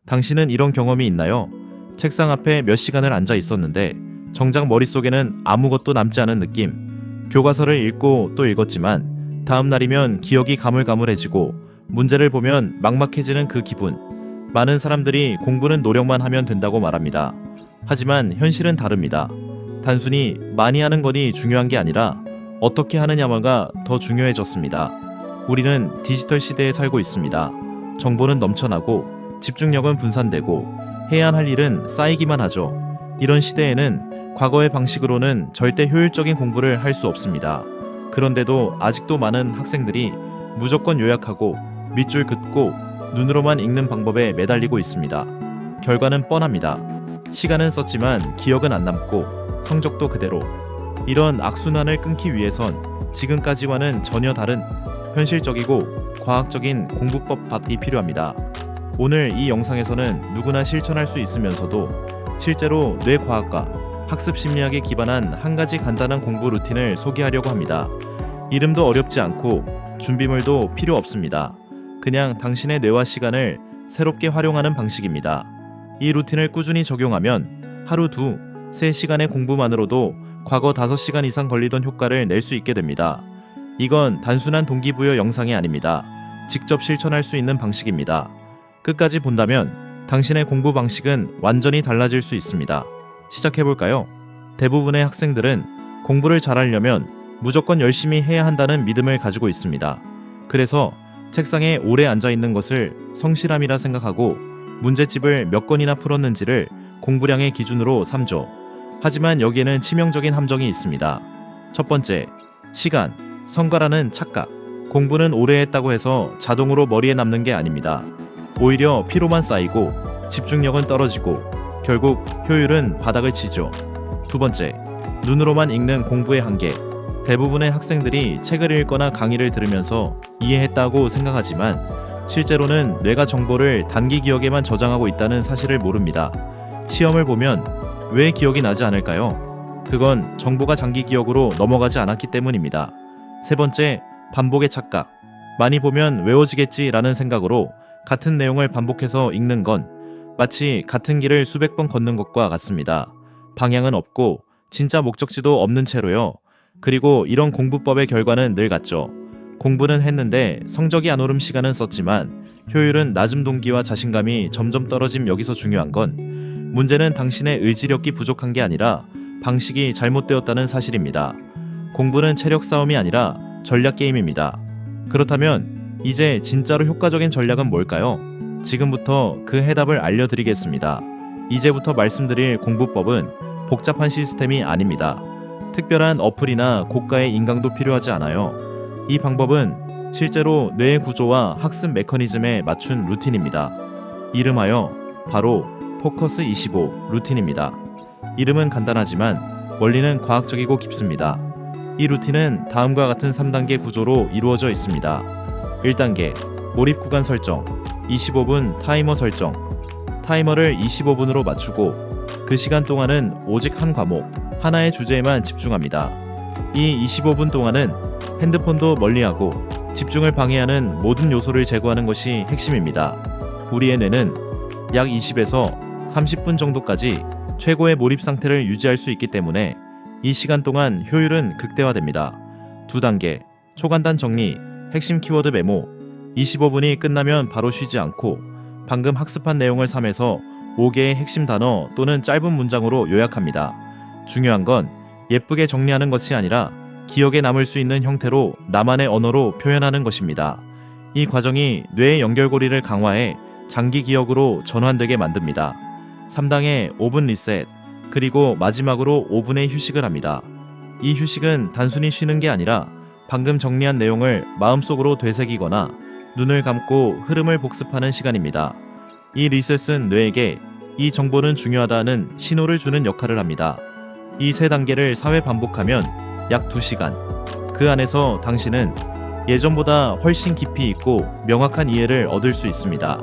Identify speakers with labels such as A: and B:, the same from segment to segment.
A: 당신은 이런 경험이 있나요? 책상 앞에 몇 시간을 앉아 있었는데 정작 머릿속에는 아무것도 남지 않은 느낌. 교과서를 읽고 또 읽었지만 다음 날이면 기억이 가물가물해지고 문제를 보면 막막해지는 그 기분. 많은 사람들이 공부는 노력만 하면 된다고 말합니다. 하지만 현실은 다릅니다. 단순히 많이 하는 것이 중요한 게 아니라 어떻게 하느냐가 더 중요해졌습니다. 우리는 디지털 시대에 살고 있습니다. 정보는 넘쳐나고 집중력은 분산되고 해야 할 일은 쌓이기만 하죠. 이런 시대에는 과거의 방식으로는 절대 효율적인 공부를 할 수 없습니다. 그런데도 아직도 많은 학생들이 무조건 요약하고 밑줄 긋고 눈으로만 읽는 방법에 매달리고 있습니다. 결과는 뻔합니다. 시간은 썼지만 기억은 안 남고 성적도 그대로. 이런 악순환을 끊기 위해선 지금까지와는 전혀 다른 현실적이고 과학적인 공부법이 필요합니다. 오늘 이 영상에서는 누구나 실천할 수 있으면서도 실제로 뇌과학과 학습 심리학에 기반한 한 가지 간단한 공부 루틴을 소개하려고 합니다. 이름도 어렵지 않고 준비물도 필요 없습니다. 그냥 당신의 뇌와 시간을 새롭게 활용하는 방식입니다. 이 루틴을 꾸준히 적용하면 하루 2-3시간의 공부만으로도 과거 5시간 이상 걸리던 효과를 낼 수 있게 됩니다. 이건 단순한 동기부여 영상이 아닙니다. 직접 실천할 수 있는 방식입니다. 끝까지 본다면 당신의 공부 방식은 완전히 달라질 수 있습니다. 시작해볼까요? 대부분의 학생들은 공부를 잘하려면 무조건 열심히 해야 한다는 믿음을 가지고 있습니다. 그래서 책상에 오래 앉아있는 것을 성실함이라 생각하고 문제집을 몇 건이나 풀었는지를 공부량의 기준으로 삼죠. 하지만 여기에는 치명적인 함정이 있습니다. 첫 번째, 시간, 성과라는 착각. 공부는 오래 했다고 해서 자동으로 머리에 남는 게 아닙니다. 오히려 피로만 쌓이고 집중력은 떨어지고 결국 효율은 바닥을 치죠. 두 번째, 눈으로만 읽는 공부의 한계. 대부분의 학생들이 책을 읽거나 강의를 들으면서 이해했다고 생각하지만 실제로는 뇌가 정보를 단기 기억에만 저장하고 있다는 사실을 모릅니다. 시험을 보면 왜 기억이 나지 않을까요? 그건 정보가 장기 기억으로 넘어가지 않았기 때문입니다. 세 번째, 반복의 착각. 많이 보면 외워지겠지라는 생각으로 같은 내용을 반복해서 읽는 건 마치 같은 길을 수백 번 걷는 것과 같습니다. 방향은 없고 진짜 목적지도 없는 채로요. 그리고 이런 공부법의 결과는 늘 같죠. 공부는 했는데 성적이 안 오름 시간은 썼지만 효율은 낮은 동기와 자신감이 점점 떨어짐. 여기서 중요한 건 문제는 당신의 의지력이 부족한 게 아니라 방식이 잘못되었다는 사실입니다. 공부는 체력 싸움이 아니라 전략 게임입니다. 그렇다면 이제 진짜로 효과적인 전략은 뭘까요? 지금부터 그 해답을 알려드리겠습니다. 이제부터 말씀드릴 공부법은 복잡한 시스템이 아닙니다. 특별한 어플이나 고가의 인강도 필요하지 않아요. 이 방법은 실제로 뇌의 구조와 학습 메커니즘에 맞춘 루틴입니다. 이름하여 바로 포커스 25 루틴입니다. 이름은 간단하지만 원리는 과학적이고 깊습니다. 이 루틴은 다음과 같은 3단계 구조로 이루어져 있습니다. 1단계, 몰입 구간 설정. 25분 타이머 설정. 타이머를 25분으로 맞추고 그 시간 동안은 오직 한 과목, 하나의 주제에만 집중합니다. 이 25분 동안은 핸드폰도 멀리하고 집중을 방해하는 모든 요소를 제거하는 것이 핵심입니다. 우리의 뇌는 약 20에서 30분 정도까지 최고의 몰입 상태를 유지할 수 있기 때문에 이 시간 동안 효율은 극대화됩니다. 2단계, 초간단 정리, 핵심 키워드 메모. 25분이 끝나면 바로 쉬지 않고 방금 학습한 내용을 3에서 5개의 핵심 단어 또는 짧은 문장으로 요약합니다. 중요한 건 예쁘게 정리하는 것이 아니라 기억에 남을 수 있는 형태로 나만의 언어로 표현하는 것입니다. 이 과정이 뇌의 연결고리를 강화해 장기 기억으로 전환되게 만듭니다. 3단계 5분 리셋, 그리고 마지막으로 5분의 휴식을 합니다. 이 휴식은 단순히 쉬는 게 아니라 방금 정리한 내용을 마음속으로 되새기거나 눈을 감고 흐름을 복습하는 시간입니다. 이 리셋은 뇌에게 이 정보는 중요하다는 신호를 주는 역할을 합니다. 이 3단계를 4회 반복하면 약 2시간. 그 안에서 당신은 예전보다 훨씬 깊이 있고 명확한 이해를 얻을 수 있습니다.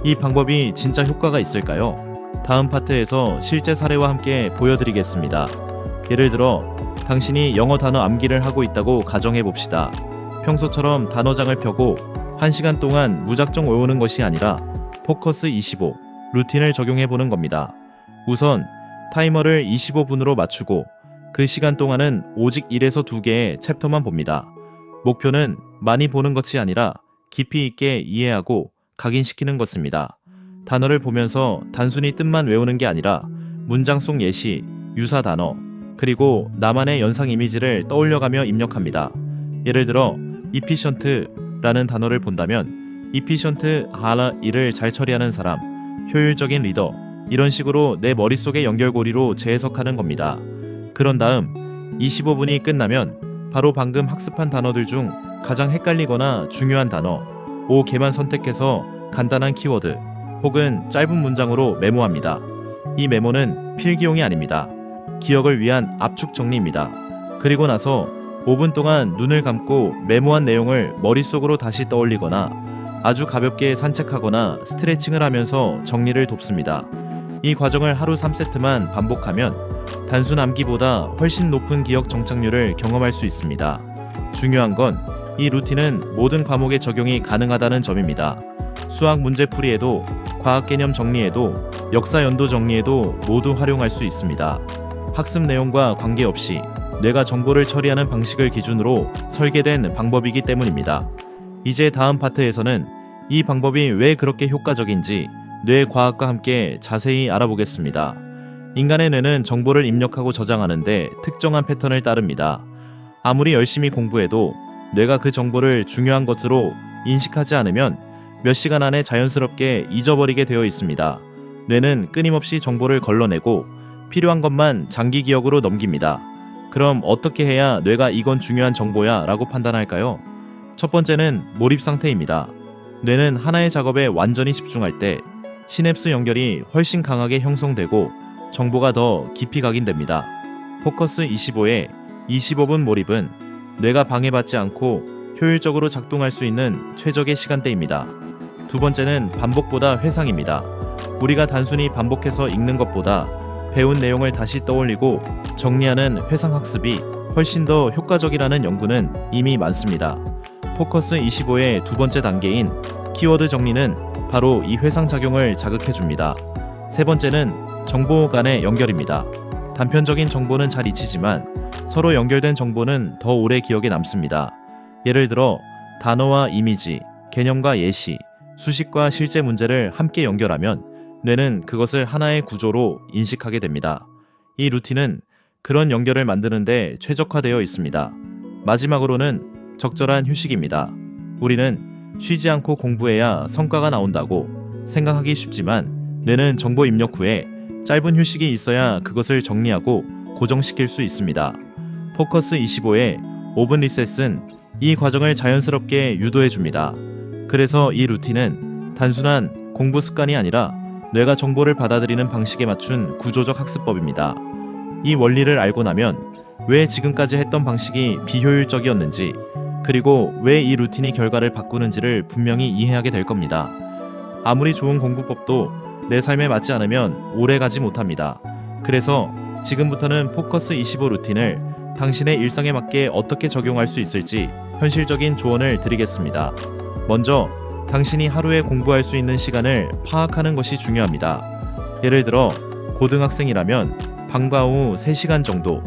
A: 이 방법이 진짜 효과가 있을까요? 다음 파트에서 실제 사례와 함께 보여드리겠습니다. 예를 들어 당신이 영어 단어 암기를 하고 있다고 가정해 봅시다. 평소처럼 단어장을 펴고 1시간 동안 무작정 외우는 것이 아니라 포커스 25, 루틴을 적용해 보는 겁니다. 우선 타이머를 25분으로 맞추고 그 시간 동안은 오직 1에서 2개의 챕터만 봅니다. 목표는 많이 보는 것이 아니라 깊이 있게 이해하고 각인시키는 것입니다. 단어를 보면서 단순히 뜻만 외우는 게 아니라 문장 속 예시, 유사 단어, 그리고 나만의 연상 이미지를 떠올려가며 입력합니다. 예를 들어 efficient라는 단어를 본다면 efficient 하라 일을 잘 처리하는 사람, 효율적인 리더, 이런 식으로 내 머릿속의 연결고리로 재해석하는 겁니다. 그런 다음 25분이 끝나면 바로 방금 학습한 단어들 중 가장 헷갈리거나 중요한 단어 5개만 선택해서 간단한 키워드 혹은 짧은 문장으로 메모합니다. 이 메모는 필기용이 아닙니다. 기억을 위한 압축 정리입니다. 그리고 나서 5분 동안 눈을 감고 메모한 내용을 머릿속으로 다시 떠올리거나 아주 가볍게 산책하거나 스트레칭을 하면서 정리를 돕습니다. 이 과정을 하루 3세트만 반복하면 단순 암기보다 훨씬 높은 기억 정착률을 경험할 수 있습니다. 중요한 건 이 루틴은 모든 과목에 적용이 가능하다는 점입니다. 수학 문제풀이에도, 과학 개념 정리에도, 역사 연도 정리에도 모두 활용할 수 있습니다. 학습 내용과 관계없이 뇌가 정보를 처리하는 방식을 기준으로 설계된 방법이기 때문입니다. 이제 다음 파트에서는 이 방법이 왜 그렇게 효과적인지 뇌과학과 함께 자세히 알아보겠습니다. 인간의 뇌는 정보를 입력하고 저장하는데 특정한 패턴을 따릅니다. 아무리 열심히 공부해도 뇌가 그 정보를 중요한 것으로 인식하지 않으면 몇 시간 안에 자연스럽게 잊어버리게 되어 있습니다. 뇌는 끊임없이 정보를 걸러내고 필요한 것만 장기 기억으로 넘깁니다. 그럼 어떻게 해야 뇌가 이건 중요한 정보야 라고 판단할까요? 첫 번째는 몰입 상태입니다. 뇌는 하나의 작업에 완전히 집중할 때 시냅스 연결이 훨씬 강하게 형성되고 정보가 더 깊이 각인됩니다. 포커스 25의 25분 몰입은 뇌가 방해받지 않고 효율적으로 작동할 수 있는 최적의 시간대입니다. 두 번째는 반복보다 회상입니다. 우리가 단순히 반복해서 읽는 것보다 배운 내용을 다시 떠올리고 정리하는 회상학습이 훨씬 더 효과적이라는 연구는 이미 많습니다. 포커스 25의 두 번째 단계인 키워드 정리는 바로 이 회상작용을 자극해줍니다. 세 번째는 정보 간의 연결입니다. 단편적인 정보는 잘 잊히지만 서로 연결된 정보는 더 오래 기억에 남습니다. 예를 들어 단어와 이미지, 개념과 예시, 수식과 실제 문제를 함께 연결하면 뇌는 그것을 하나의 구조로 인식하게 됩니다. 이 루틴은 그런 연결을 만드는 데 최적화되어 있습니다. 마지막으로는 적절한 휴식입니다. 우리는 쉬지 않고 공부해야 성과가 나온다고 생각하기 쉽지만 뇌는 정보 입력 후에 짧은 휴식이 있어야 그것을 정리하고 고정시킬 수 있습니다. 포커스 25의 5분 리셋은 이 과정을 자연스럽게 유도해줍니다. 그래서 이 루틴은 단순한 공부 습관이 아니라 뇌가 정보를 받아들이는 방식에 맞춘 구조적 학습법입니다. 이 원리를 알고 나면 왜 지금까지 했던 방식이 비효율적이었는지, 그리고 왜 이 루틴이 결과를 바꾸는지를 분명히 이해하게 될 겁니다. 아무리 좋은 공부법도 내 삶에 맞지 않으면 오래 가지 못합니다. 그래서 지금부터는 포커스 25 루틴을 당신의 일상에 맞게 어떻게 적용할 수 있을지 현실적인 조언을 드리겠습니다. 먼저 당신이 하루에 공부할 수 있는 시간을 파악하는 것이 중요합니다. 예를 들어 고등학생이라면 방과 후 3시간 정도,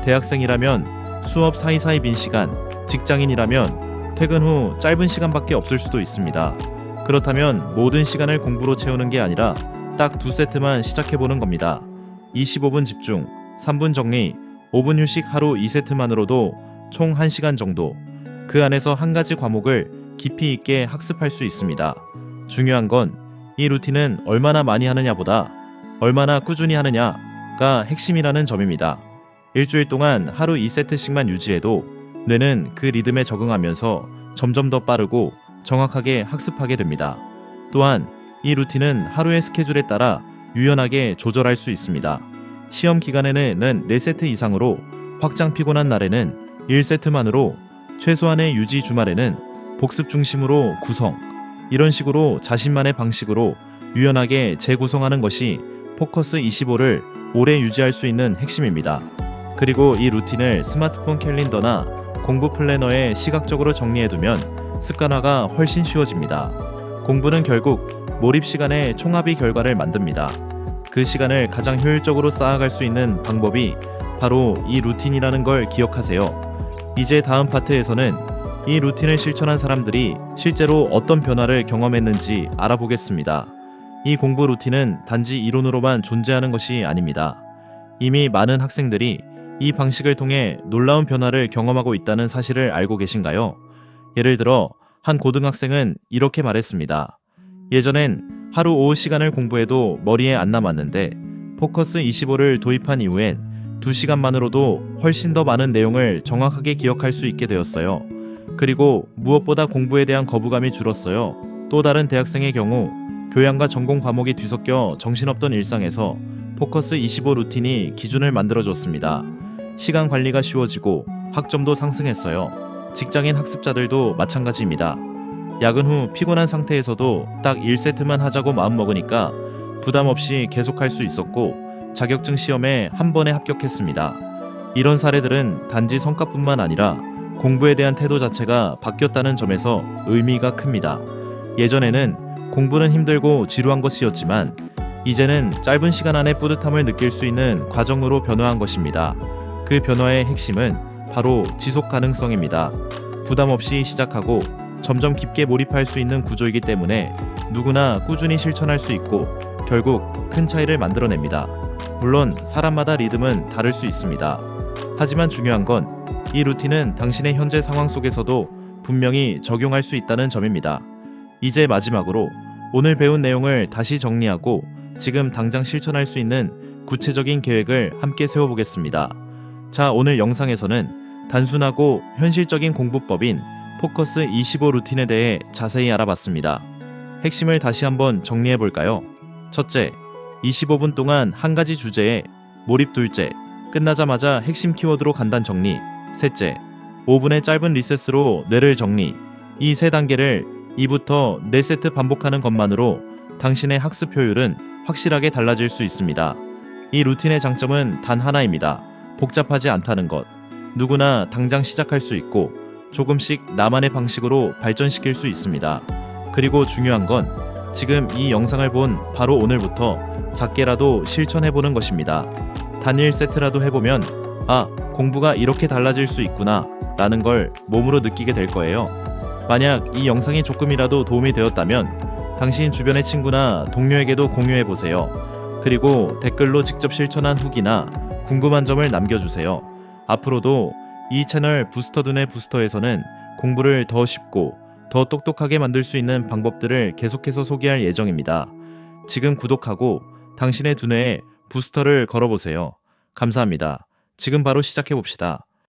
A: 대학생이라면 수업 사이사이 빈 시간, 직장인이라면 퇴근 후 짧은 시간밖에 없을 수도 있습니다. 그렇다면 모든 시간을 공부로 채우는 게 아니라 딱 2세트만 시작해보는 겁니다. 25분 집중, 3분 정리, 5분 휴식 하루 2세트만으로도 총 1시간 정도, 그 안에서 한 가지 과목을 깊이 있게 학습할 수 있습니다. 중요한 건 이 루틴은 얼마나 많이 하느냐보다 얼마나 꾸준히 하느냐가 핵심이라는 점입니다. 일주일 동안 하루 2세트씩만 유지해도 뇌는 그 리듬에 적응하면서 점점 더 빠르고 정확하게 학습하게 됩니다. 또한 이 루틴은 하루의 스케줄에 따라 유연하게 조절할 수 있습니다. 시험 기간에는 4세트 이상으로, 확장 피곤한 날에는 1세트만으로, 최소한의 유지 주말에는 복습 중심으로 구성, 이런 식으로 자신만의 방식으로 유연하게 재구성하는 것이 포커스 25를 오래 유지할 수 있는 핵심입니다. 그리고 이 루틴을 스마트폰 캘린더나 공부 플래너에 시각적으로 정리해두면 습관화가 훨씬 쉬워집니다. 공부는 결국 몰입 시간의 총합이 결과를 만듭니다. 그 시간을 가장 효율적으로 쌓아갈 수 있는 방법이 바로 이 루틴이라는 걸 기억하세요. 이제 다음 파트에서는 이 루틴을 실천한 사람들이 실제로 어떤 변화를 경험했는지 알아보겠습니다. 이 공부 루틴은 단지 이론으로만 존재하는 것이 아닙니다. 이미 많은 학생들이 이 방식을 통해 놀라운 변화를 경험하고 있다는 사실을 알고 계신가요? 예를 들어 한 고등학생은 이렇게 말했습니다. 예전엔 하루 오후 시간을 공부해도 머리에 안 남았는데 포커스 25를 도입한 이후엔 2시간만으로도 훨씬 더 많은 내용을 정확하게 기억할 수 있게 되었어요. 그리고 무엇보다 공부에 대한 거부감이 줄었어요. 또 다른 대학생의 경우 교양과 전공 과목이 뒤섞여 정신없던 일상에서 포커스 25 루틴이 기준을 만들어줬습니다. 시간 관리가 쉬워지고 학점도 상승했어요. 직장인 학습자들도 마찬가지입니다. 야근 후 피곤한 상태에서도 딱 1세트만 하자고 마음먹으니까 부담 없이 계속할 수 있었고 자격증 시험에 한 번에 합격했습니다. 이런 사례들은 단지 성과뿐만 아니라 공부에 대한 태도 자체가 바뀌었다는 점에서 의미가 큽니다. 예전에는 공부는 힘들고 지루한 것이었지만 이제는 짧은 시간 안에 뿌듯함을 느낄 수 있는 과정으로 변화한 것입니다. 그 변화의 핵심은 바로 지속 가능성입니다. 부담 없이 시작하고 점점 깊게 몰입할 수 있는 구조이기 때문에 누구나 꾸준히 실천할 수 있고 결국 큰 차이를 만들어냅니다. 물론 사람마다 리듬은 다를 수 있습니다. 하지만 중요한 건 이 루틴은 당신의 현재 상황 속에서도 분명히 적용할 수 있다는 점입니다. 이제 마지막으로 오늘 배운 내용을 다시 정리하고 지금 당장 실천할 수 있는 구체적인 계획을 함께 세워보겠습니다. 자, 오늘 영상에서는 단순하고 현실적인 공부법인 포커스 25 루틴에 대해 자세히 알아봤습니다. 핵심을 다시 한번 정리해 볼까요? 첫째, 25분 동안 한 가지 주제에 몰입. 둘째, 끝나자마자 핵심 키워드로 간단 정리. 셋째, 5분의 짧은 리셋으로 뇌를 정리. 이 세 단계를 2부터 4세트 반복하는 것만으로 당신의 학습 효율은 확실하게 달라질 수 있습니다. 이 루틴의 장점은 단 하나입니다. 복잡하지 않다는 것. 누구나 당장 시작할 수 있고 조금씩 나만의 방식으로 발전시킬 수 있습니다. 그리고 중요한 건 지금 이 영상을 본 바로 오늘부터 작게라도 실천해보는 것입니다. 단 1세트라도 해보면 공부가 이렇게 달라질 수 있구나 라는 걸 몸으로 느끼게 될 거예요. 만약 이 영상이 조금이라도 도움이 되었다면 당신 주변의 친구나 동료에게도 공유해보세요. 그리고 댓글로 직접 실천한 후기나 궁금한 점을 남겨주세요. 앞으로도 이 채널 부스터 두뇌 부스터에서는 공부를 더 쉽고 더 똑똑하게 만들 수 있는 방법들을 계속해서 소개할 예정입니다. 지금 구독하고 당신의 두뇌에 부스터를 걸어보세요. 감사합니다. 지금 바로 시작해봅시다.